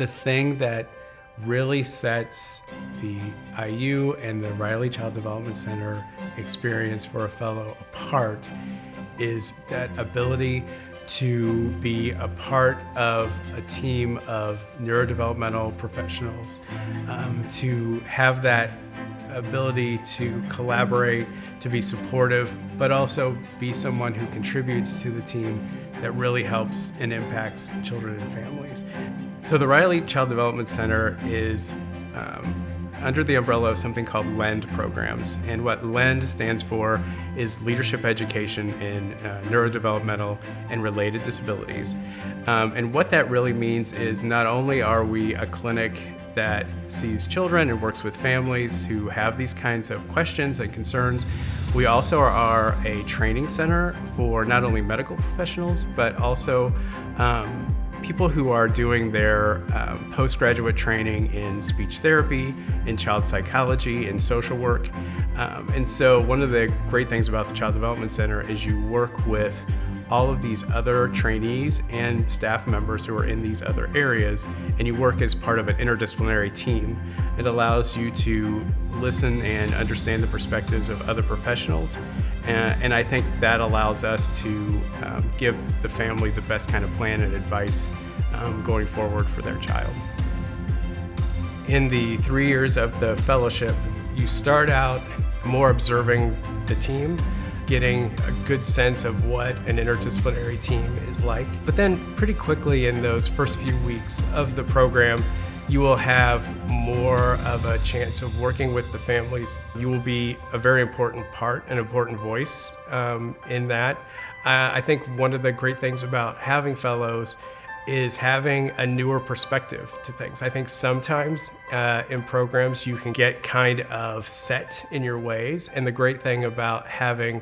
The thing that really sets the IU and the Riley Child Development Center experience for a fellow apart is that ability to be a part of a team of neurodevelopmental professionals, to have that ability to collaborate, to be supportive, but also be someone who contributes to the team that really helps and impacts children and families. So the Riley Child Development Center is under the umbrella of something called LEND programs. And what LEND stands for is Leadership Education in Neurodevelopmental and Related Disabilities. And what that really means is not only are we a clinic that sees children and works with families who have these kinds of questions and concerns, we also are a training center for not only medical professionals, but also people who are doing their postgraduate training in speech therapy, in child psychology, in social work. And so one of the great things about the Child Development Center is you work with all of these other trainees and staff members who are in these other areas, and you work as part of an interdisciplinary team. It allows you to listen and understand the perspectives of other professionals, and I think that allows us to give the family the best kind of plan and advice going forward for their child. In the 3 years of the fellowship, you start out more observing the team, getting a good sense of what an interdisciplinary team is like. But then pretty quickly in those first few weeks of the program, you will have more of a chance of working with the families. You will be a very important part, an important voice in that. I think one of the great things about having fellows is having a newer perspective to things. I think sometimes in programs you can get kind of set in your ways, and the great thing about having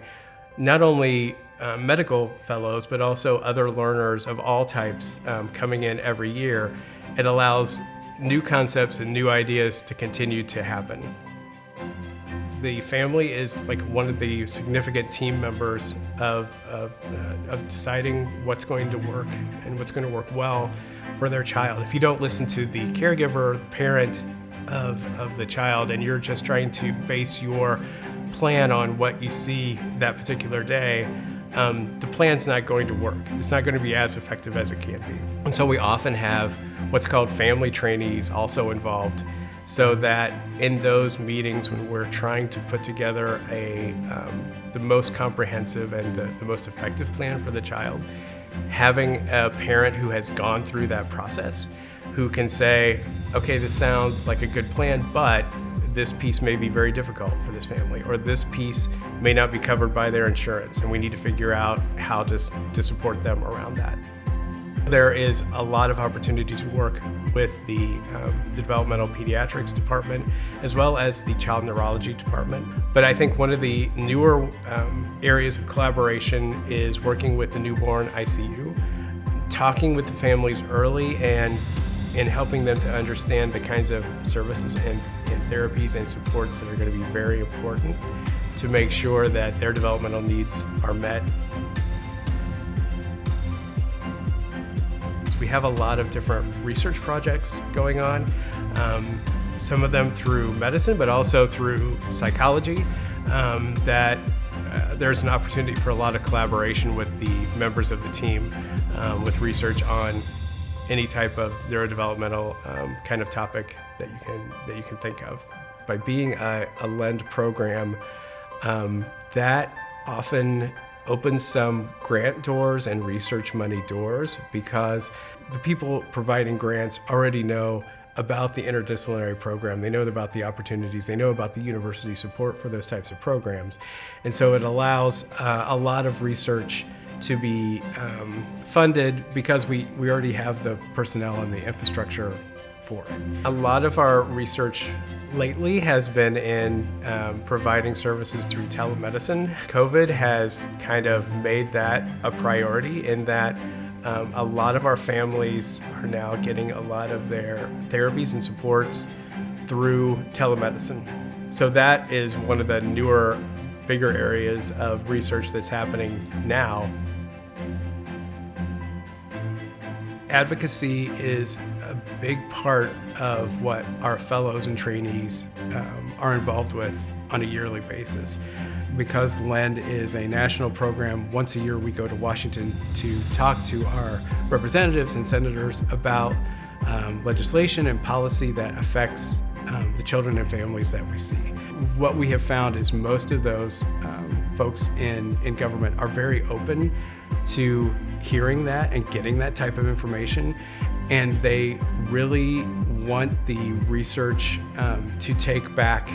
not only medical fellows, but also other learners of all types coming in every year, it allows new concepts and new ideas to continue to happen. The family is like one of the significant team members of deciding what's going to work and what's going to work well for their child. If you don't listen to the caregiver, the parent of the child, and you're just trying to base your plan on what you see that particular day, the plan's not going to work. It's not going to be as effective as it can be. And so we often have what's called family trainees also involved, so that in those meetings when we're trying to put together the most comprehensive and the most effective plan for the child, having a parent who has gone through that process, who can say, okay, this sounds like a good plan, but this piece may be very difficult for this family, or this piece may not be covered by their insurance, and we need to figure out how to support them around that. There is a lot of opportunity to work with the Developmental Pediatrics department, as well as the Child Neurology department. But I think one of the newer areas of collaboration is working with the newborn ICU, talking with the families early and helping them to understand the kinds of services and therapies and supports that are going to be very important to make sure that their developmental needs are met. We have a lot of different research projects going on, some of them through medicine, but also through psychology, that there's an opportunity for a lot of collaboration with the members of the team with research on any type of neurodevelopmental kind of topic that you can think of. By being a LEND program, that often opens some grant doors and research money doors, because the people providing grants already know about the interdisciplinary program. They know about the opportunities. They know about the university support for those types of programs. And so it allows a lot of research to be funded because we already have the personnel and the infrastructure for it. A lot of our research lately has been in providing services through telemedicine. COVID has kind of made that a priority, in that a lot of our families are now getting a lot of their therapies and supports through telemedicine. So that is one of the newer, bigger areas of research that's happening now. Advocacy is a big part of what our fellows and trainees are involved with on a yearly basis. Because LEND is a national program, once a year we go to Washington to talk to our representatives and senators about legislation and policy that affects the children and families that we see. What we have found is most of those folks in government are very open to hearing that and getting that type of information, and they really want the research to take back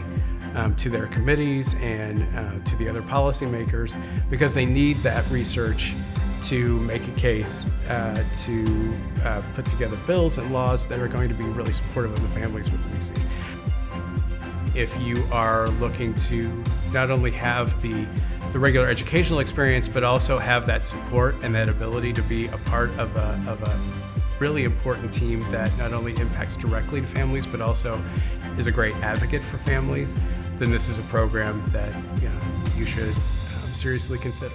to their committees and to the other policymakers, because they need that research to make a case to put together bills and laws that are going to be really supportive of the families that we see. If you are looking to not only have the regular educational experience, but also have that support and that ability to be a part of a really important team that not only impacts directly to families, but also is a great advocate for families, then this is a program that you should seriously consider.